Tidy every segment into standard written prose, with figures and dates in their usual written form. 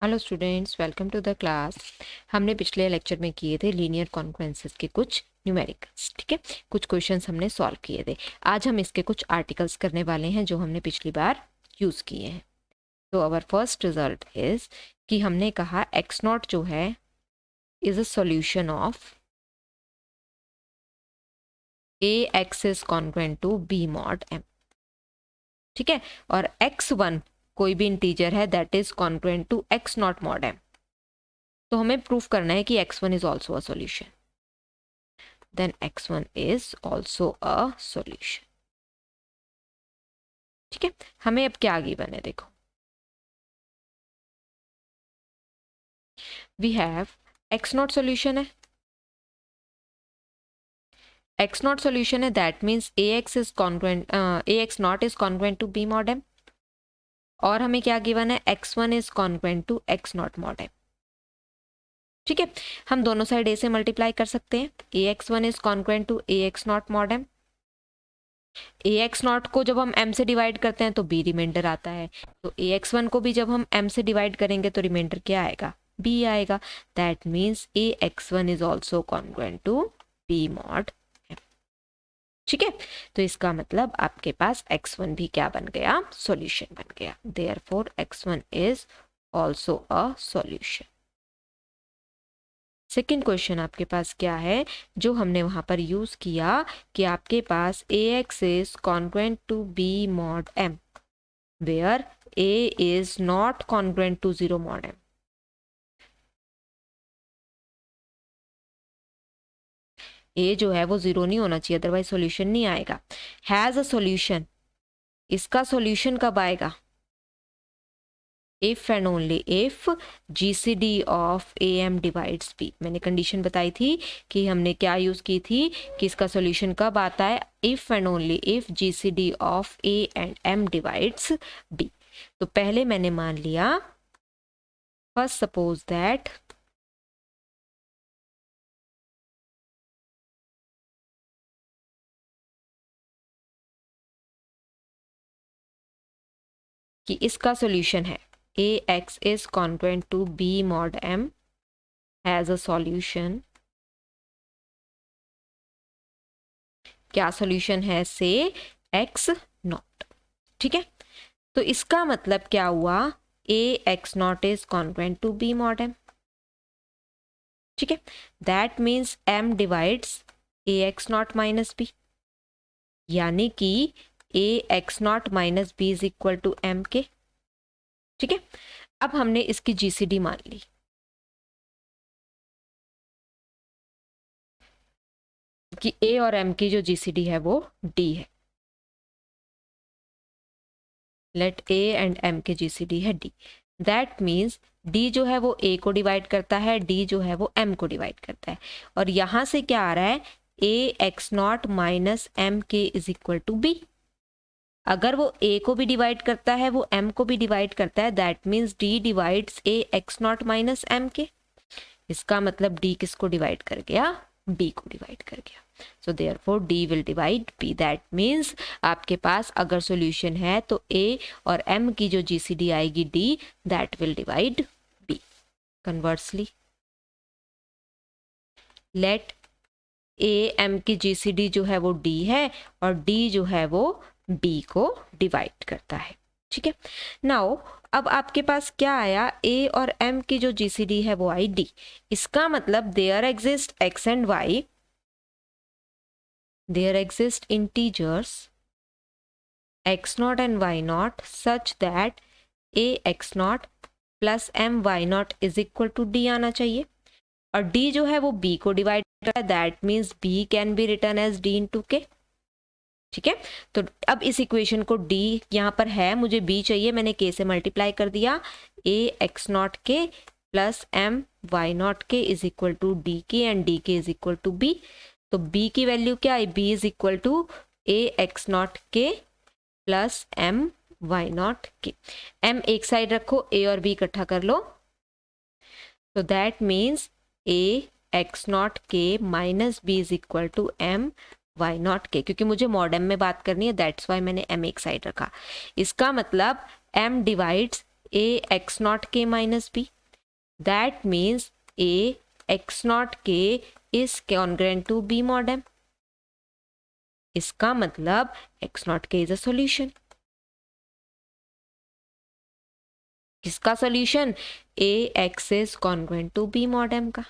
Hello students, welcome to the class. हमने पिछले lecture में किए थे लीनियर कॉन्फ्रेंसेस के कुछ न्यूमेरिकल्स। ठीक है, कुछ क्वेश्चंस हमने सॉल्व किए थे। आज हम इसके कुछ आर्टिकल्स करने वाले हैं जो हमने पिछली बार यूज़ किए हैं। तो आवर फर्स्ट रिजल्ट इज कि हमने कहा एक्स नॉट जो है is a solution of A X is congruent to B mod M. ठीक है, और एक्स वन कोई भी इंटीजर है that is congruent to X naught mod M. तो हमें प्रूफ करना है कि x1 is also a solution. Then x1 is also a solution. ठीक है, हमें अब क्या आगे बने देखो। We have x not solution है, x नॉट solution है, that means ax is congruent, ax not is congruent to b mod m। और हमें क्या गिवन है, x1 is congruent to x not mod m। ठीक है, हम दोनों साइड a से मल्टीप्लाई कर सकते हैं। ax1 is congruent to ax not mod m। ax not को जब हम m से डिवाइड करते हैं तो b रिमाइंडर आता है, तो ax1 को भी जब हम m से डिवाइड करेंगे तो रिमाइंडर क्या आएगा, b आएगा। That means ax1 is also congruent to b mod m। ठीक है, तो इसका मतलब आपके पास x1 भी क्या बन गया, सॉल्यूशन बन गया। Therefore x1 is also a solution. Second question आपके पास क्या है जो हमने वहां पर यूज किया कि आपके पास ax is congruent to b mod m where a is not congruent to 0 mod m। a जो है वो 0 नहीं होना चाहिए, अदरवाइज सॉल्यूशन नहीं आएगा। हैज अ सॉल्यूशन, इसका सॉल्यूशन कब आएगा, if and only if GCD of AM divides B। मैंने कंडीशन बताई थी कि हमने क्या यूज की थी कि इसका सॉल्यूशन कब आता है, if and only if GCD of A and M divides B। तो पहले मैंने मान लिया, फर्स्ट सपोज दैट कि इसका सॉल्यूशन है ax is congruent to b mod m has a solution। क्या सॉल्यूशन है, से x नॉट। ठीक है, तो इसका मतलब क्या हुआ, ax naught is congruent to b mod m। ठीक है, that means m divides ax naught minus b, यानी कि ax naught minus b is equal to m K. ठीक है, अब हमने इसकी GCD मान ली कि a और m की जो GCD है वो d है। लेट a एंड m के GCD है d। दैट मीन्स d जो है वो a को डिवाइड करता है, d जो है वो m को डिवाइड करता है। और यहां से क्या आ रहा है, a x not minus m के इज इक्वल टू b। अगर वो a को भी डिवाइड करता है, वो m को भी डिवाइड करता है, that means d divides a x not minus m के। इसका मतलब d किसको डिवाइड कर गया, b को डिवाइड कर गया। So therefore d will divide b। That means आपके पास अगर सॉल्यूशन है तो a और m की जो GCD आएगी d, that will divide b। Conversely let a m की GCD जो है वो d है और d जो है वो b को डिवाइड करता है। ठीक है, नाउ अब आपके पास क्या आया, a और m की जो GCD है वो आई d। इसका मतलब there exist x and y, there exist integers x naught and y naught such that a x naught plus m y naught is equal to d आना चाहिए। और d जो है वो b को डिवाइड करता है, that means b can be written as d into K. ठीक है, तो अब इस इक्वेशन को d यहाँ पर है, मुझे b चाहिए, मैंने k से मल्टीप्लाई कर दिया। a x naught k plus m y naught k is equal to d k and d k is equal to b। तो b की वैल्यू क्या है, b is equal to a x naught k plus m y naught k. m एक side रखो, a और b इकट्ठा कर लो, तो that means a x naught k minus b is equal to m y naught k. क्योंकि मुझे mod m में बात करनी है, दैट्स वाई मैंने m एक साइड रखा। इसका मतलब m divides a x naught k minus b. That means a x naught k is congruent to b mod m. इसका मतलब x naught k is a solution. किसका solution? a x is congruent to b mod m का.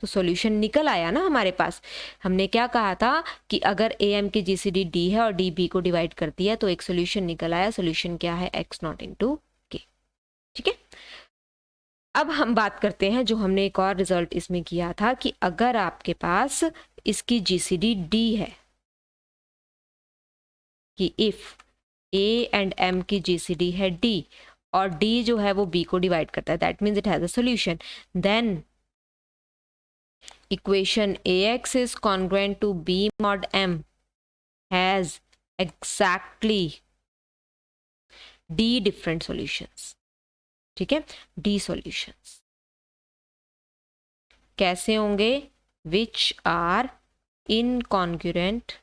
तो solution निकल आया ना हमारे पास. हमने क्या कहा था कि अगर ए एम की जीसीडी डी है और डी बी को डिवाइड करती है तो एक सॉल्यूशन निकल आया. सॉल्यूशन क्या है? X not into K. ठीक है. अब हम बात करते हैं जो हमने एक और रिजल्ट इसमें किया था कि अगर आपके पास इसकी जीसीडी डी है, कि इफ ए एंड एम की जीसीडी है डी और डी जो है वो बी को डिवाइड करता है, that means it has a solution. Then equation ax is congruent to b mod m has exactly d different solutions. ठीक है. d solutions कैसे होंगे? which are incongruent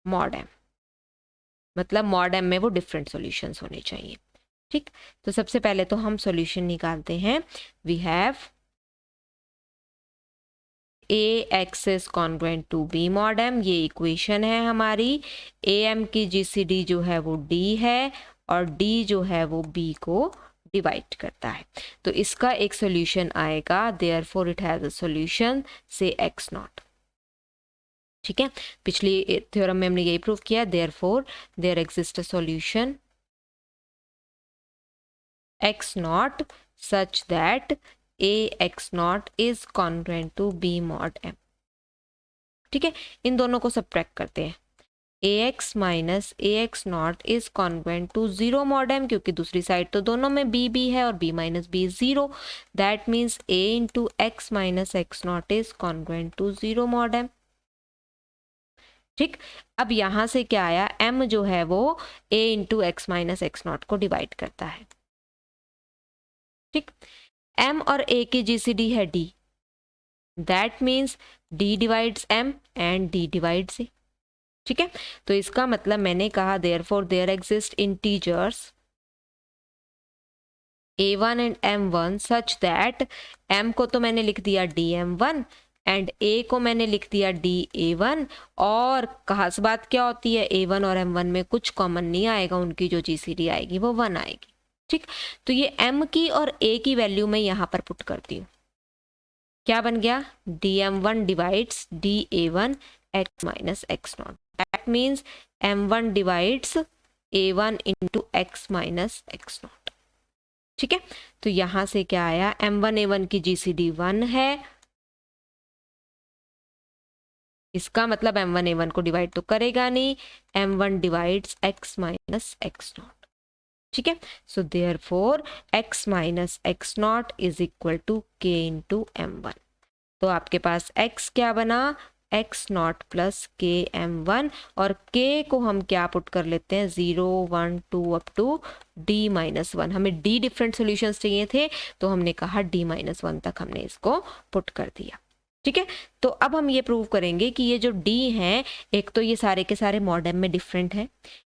mod m. मतलब mod m में वो different solutions होने चाहिए. ठीक. तो सबसे पहले तो हम solution निकालते हैं. we have A X is congruent to B mod M. ये इक्वेशन है हमारी. ए एम की जीसीडी जो है वो डी है और डी जो है वो बी को डिवाइड करता है. तो इसका एक सॉल्यूशन आएगा. Therefore it has a solution say X naught. ठीक है. पिछली थ्योरम में हमने यही प्रूव किया. Therefore there exist a solution X naught such that a x naught is congruent to b mod m. ठीक है. इन दोनों को सब्ट्रैक्ट करते हैं. ax minus A X naught is congruent to 0 mod m, क्योंकि दूसरी साइड तो दोनों में b b है और b minus b 0. That means a into X minus x naught is congruent to 0 mod m. ठीक. अब यहां से क्या आया? m जो है वो a into X minus x not को डिवाइड करता है. ठीक. m और a की जीसीडी है d. That means d divides m and d divides a. ठीक है. तो इसका मतलब मैंने कहा therefore there exist integers a1 and m1 such that m को तो मैंने लिख दिया dm1 एंड a को मैंने लिख दिया da1. और खास बात क्या होती है? a1 और m1 में कुछ कॉमन नहीं आएगा. उनकी जो जीसीडी आएगी वो 1 आएगी. ठीक. तो ये m की और a की वैल्यू मैं यहां पर पुट करती हूँ. क्या बन गया? dm1 divides da1 x minus x not. That means m1 divides a1 into X minus x naught. ठीक है. तो यहां से क्या आया? m1 a1 की जीसीडी 1 है. इसका मतलब m1 a1 को डिवाइड तो करेगा नहीं. m1 divides x minus x naught. ठीक है. So therefore x minus x naught is equal to k into m1. तो आपके पास x क्या बना? x naught plus k m1 और k को हम क्या पुट कर लेते हैं? 0 1 2 अप टू d माइनस 1. हमें d डिफरेंट सॉल्यूशंस चाहिए थे तो हमने कहा d माइनस 1 तक हमने इसको पुट कर दिया. ठीक है. तो अब हम ये प्रूव करेंगे कि ये जो d हैं, एक तो ये सारे के सारे मॉड m में डिफरेंट है.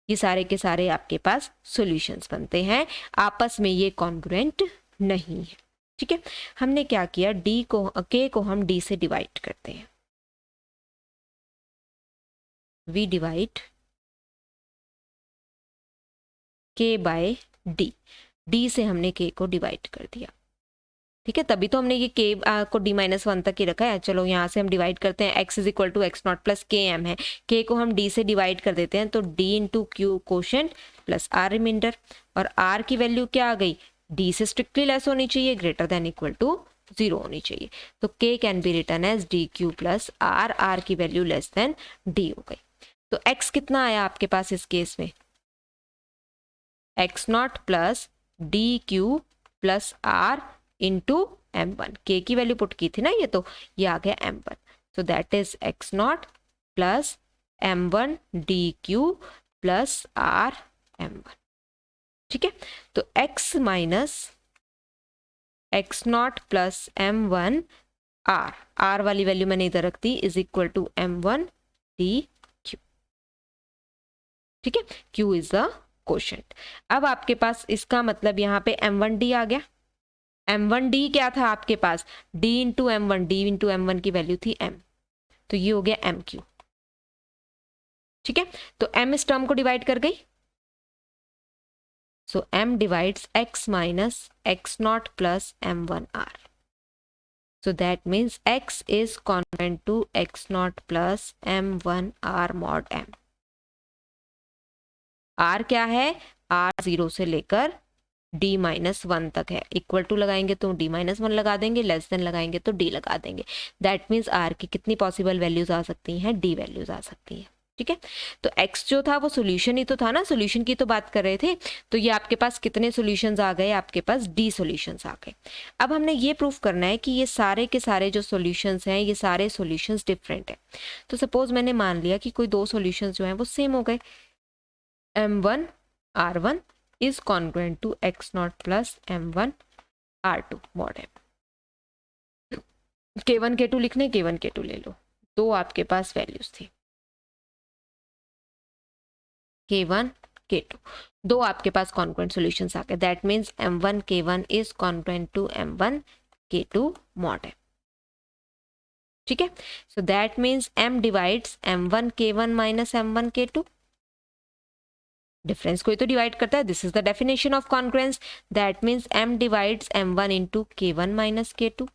ये सारे के सारे आपके पास सॉल्यूशंस बनते हैं. आपस में ये कॉन्ग्रुएंट नहीं है. ठीक है. हमने क्या किया? k को हम d से डिवाइड करते हैं. We divide k by d से हमने k को डिवाइड कर दिया. ठीक है. तभी तो हमने ये k को d माइनस 1 तक ही रखा है. चलो यहाँ से हम डिवाइड करते हैं. x is equal to X naught plus K M है. k को हम d से डिवाइड कर देते हैं तो d into Q quotient plus r remainder. और r की वैल्यू क्या आ गई? d से स्ट्रिक्टली लेस होनी चाहिए, ग्रेटर देन इक्वल टू 0 होनी चाहिए. तो k can be written as D Q plus r की वैल्यू लेस देन d हो गई. तो x कितना आया आपके पास इस केस में? X naught plus d Q plus r into m1. k की वैल्यू पुट की थी ना ये, तो ये आ गया m1. So that is x naught plus m1 d Q plus r m1. ठीक है. तो x minus x naught plus m1 r वाली वैल्यू मैंने इधर रख दी is equal to m1 d q. ठीक है. q is the quotient. अब आपके पास इसका मतलब यहाँ पे m1d आ गया। m1d क्या था आपके पास, d into m1, d into m1 की वैल्यू थी m, तो ये हो गया m3। ठीक है, तो m इस टर्म को डिवाइड कर गई, सो m divides x minus x naught plus m1r, so that means x is congruent to x naught plus m1r mod m। r क्या है, r 0 से लेकर d माइनस 1 तक है। इक्वल टू लगाएंगे तो d माइनस 1 लगा देंगे, लेस देन लगाएंगे तो d लगा देंगे। दैट मीन्स r की कितनी पॉसिबल वैल्यूज आ सकती हैं, d वैल्यूज आ सकती हैं। ठीक है, तो x जो था वो सोल्यूशन ही तो था ना, सोल्यूशन की तो बात कर रहे थे। तो ये आपके पास कितने सोल्यूशंस आ गए, आपके पास d सोल्यूशंस आ गए। अब हमने ये प्रूफ करना है कि ये सारे के सारे जो सोल्यूशंस हैं, ये सारे सोल्यूशंस डिफरेंट हैं। तो सपोज मैंने मान लिया कि कोई दो सोल्यूशंस जो हैं वो सेम हो गए, m1 r1 is congruent to x naught plus m1 r2 mod m। k1 k2 लिखने, k1 k2 ले लो, दो आपके पास वैल्यूज थी, k1 k2, दो आपके पास कॉन्ग्रुएंट सॉल्यूशंस आ गए। That means m1 k1 is congruent to m1 k2 mod m। ठीक है, so that means m divides m1 k1 minus m1 k2, difference को ही तो डिवाइड करता है। This is the definition of congruence. That means m divides m1 into k1 minus k2।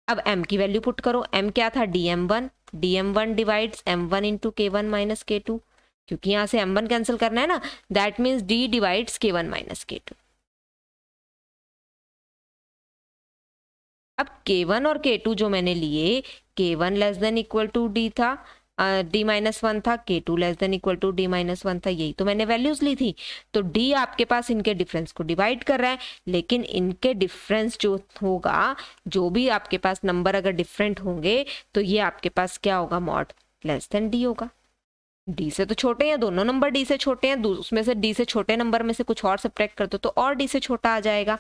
अब m की value put करो, m क्या था, dm1, dm1 divides m1 into k1 minus k2, क्योंकि यहां से m1 कैंसिल करना है ना, that means d divides k1 minus k2। अब k1 और k2 जो मैंने लिए, k1 less than equal to d था, d माइनस 1 था, k2 less than equal to d minus 1 था, यही तो मैंने वैल्यूज ली थी। तो d आपके पास इनके डिफरेंस को डिवाइड कर रहा है, लेकिन इनके डिफरेंस जो होगा, जो भी आपके पास नंबर अगर डिफरेंट होंगे तो ये आपके पास क्या होगा, मॉड लेस देन d होगा। डी से तो छोटे हैं, दोनों नंबर डी से छोटे हैं, उसमें से डी से छोटे नंबर में से कुछ और सब्ट्रैक्ट कर दो तो और डी से छोटा आ जाएगा।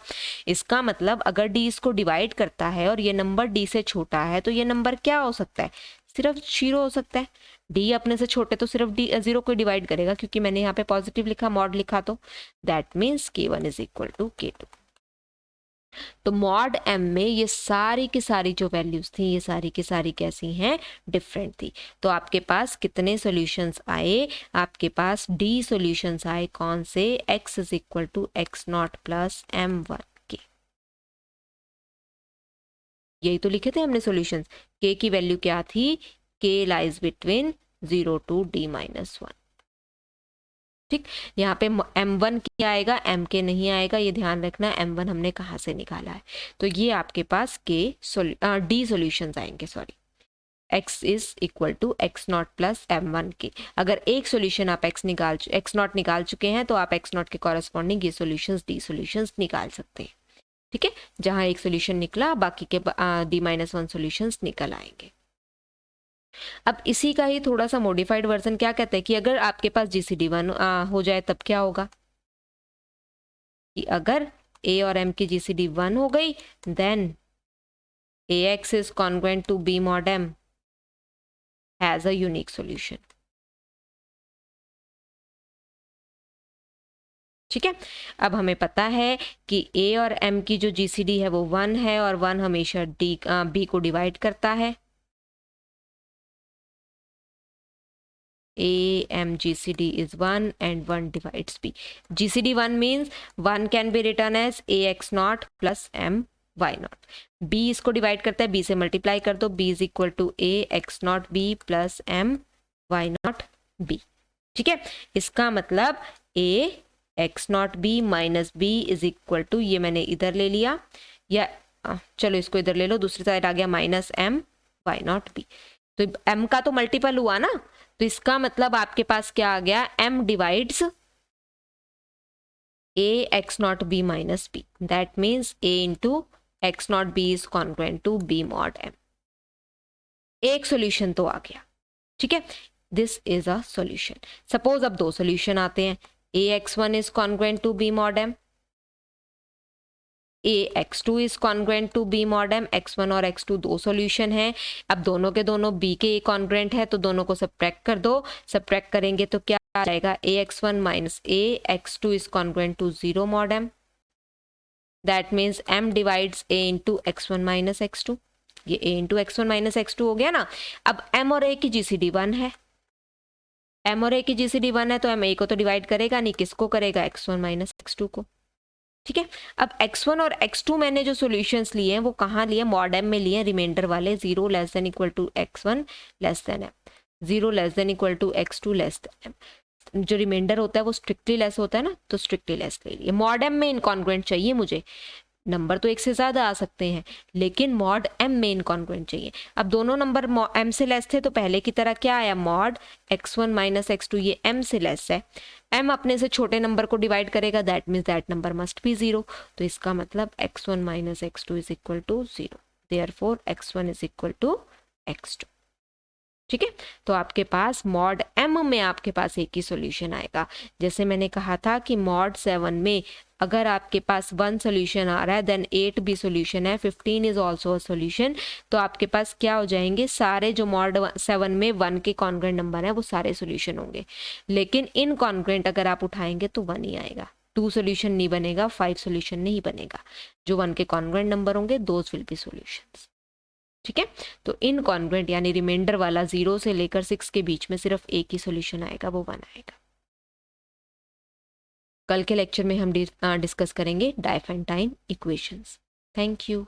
इसका मतलब अगर डी इसको डिवाइड करता है और ये नंबर डी से छोटा है तो ये नंबर क्या हो सकता है, सिर्फ 0 हो सकता है। डी अपने से छोटे तो सिर्फ डी 0 को डिवाइड करेगा, क्योंकि मैंने यहाँ पे पॉजिटिव लिखा, मॉड लिखा, तो that means k1 is equal to k2। तो मॉड m में ये सारी की सारी जो वैल्यूज थी, ये सारी की सारी कैसी हैं, डिफरेंट थी। तो आपके पास कितने सॉल्यूशंस आए, आपके पास d सॉल्यूशंस आए, कौन से, x is equal to x naught plus m1 K. यही तो लिखे थे हमने सॉल्यूशंस। k की वैल्यू क्या थी, k lies between 0 to d minus 1। ठीक, यहाँ पे m1 क्या आएगा, m के नहीं आएगा, ये ध्यान रखना, m1 हमने कहाँ से निकाला है। तो ये आपके पास d सॉल्यूशंस आएंगे, sorry, x is equal to x naught plus m1 K. अगर एक सॉल्यूशन आप x नॉट निकाल चुके हैं तो आप x नॉट के कॉरेस्पॉन्डिंग ये सॉल्यूशंस d सॉल्यूशंस निकाल सकते हैं। ठीक है, जहां एक सॉल्यूशन निकला बाकी के d माइनस 1 सॉल्यूशंस निकल आएंगे। अब इसी का ही थोड़ा सा मॉडिफाइड वर्जन क्या कहते हैं कि अगर आपके पास GCD1 हो जाए तब क्या होगा, कि अगर a और m की GCD1 हो गई then ax is congruent to b mod m has a unique solution। ठीक है, अब हमें पता है कि a और m की जो GCD है वो 1 है और 1 हमेशा b को डिवाइड करता है। A m GCD is 1 and 1 divides b। GCD 1 means 1 can be written as ax naught plus m y naught। b इसको डिवाइड करता है, b से मल्टीप्लाई कर दो, b is equal to a x naught b plus m y naught b। ठीक है, इसका मतलब a x naught b minus b is equal to, ये मैंने इधर ले लिया, या चलो इसको इधर ले लो, दूसरी साइड आ गया minus m y naught b। तो m का तो मल्टीपल हुआ ना, तो इसका मतलब आपके पास क्या आ गया, m divides a x naught b minus b। That means a into x naught b is congruent to b mod m। एक सॉल्यूशन तो आ गया। ठीक है, this is a solution. Suppose अब दो सॉल्यूशन आते हैं, ax1 is congruent to b mod m, ax2 is congruent to b mod m। x1 और x2 दो सॉल्यूशन हैं, अब दोनों के दोनों b के कॉन्ग्रुएंट है तो दोनों को सब्ट्रैक्ट कर दो, सब्ट्रैक्ट करेंगे तो क्या आएगा ax1 minus ax2 is congruent to 0 mod m, that means m divides a into x1 minus x2, ये a into x1 minus x2 हो गया ना। अब m और a की GCD 1 है, m और a की GCD 1 है तो m a को तो डिवाइड करेगा नहीं, किसको करेगा, x1 माइनस x2 को। ठीक है, अब x1 और x2 मैंने जो सॉल्यूशंस लिए हैं वो कहाँ लिए, मॉड m में लिए, रिमाइंडर वाले, 0 less than equal to x1 less than m, 0 less than equal to x2 less than m। जो रिमाइंडर होता है वो स्ट्रिक्टली लेस होता है ना, तो स्ट्रिक्टली लेस ले लिए। मॉड m में इनकॉन्ग्रुएंट चाहिए मुझे, नंबर तो एक से ज़्यादा आ सकते हैं लेकिन मॉड m में इनकॉन्ग्रुएंट चाहिए। अब दोनों नंबर m से लेस थे तो पहले की तरह क्या आया, मॉड x1 माइनस x2, ये m से लेस है, m अपने से छोटे नंबर को डिवाइड करेगा, that means that number must be 0, तो इसका मतलब x1 minus x2 is equal to 0, therefore x1 is equal to x2। ठीक है, तो आपके पास मॉड m में आपके पास एक ही सॉल्यूशन आएगा। जैसे मैंने कहा था कि मॉड 7 में अगर आपके पास 1 सॉल्यूशन आ रहा है देन 8 भी सॉल्यूशन है, 15 इज आल्सो अ सॉल्यूशन, तो आपके पास क्या हो जाएंगे, सारे जो मॉड 7 में 1 के कॉन्ग्रुएंट नंबर है वो सारे सॉल्यूशन होंगे। लेकिन इनकॉन्ग्रुएंट अगर आप उठाएंगे तो 1 ही आएगा, 2 सॉल्यूशन नहीं बनेगा, 5 सॉल्यूशन नहीं बनेगा। जो 1 के कॉन्ग्रुएंट नंबर होंगे दोज विल बी सॉल्यूशंस। ठीक है, तो इनकॉन्ग्रुएंट यानी रिमाइंडर वाला 0 से लेकर 6 के बीच में सिर्फ एक ही सॉल्यूशन आएगा, वो 1 आएगा। कल के लेक्चर में हम डिस्कस करेंगे डायफेंटाइन इक्वेशंस। Thank you.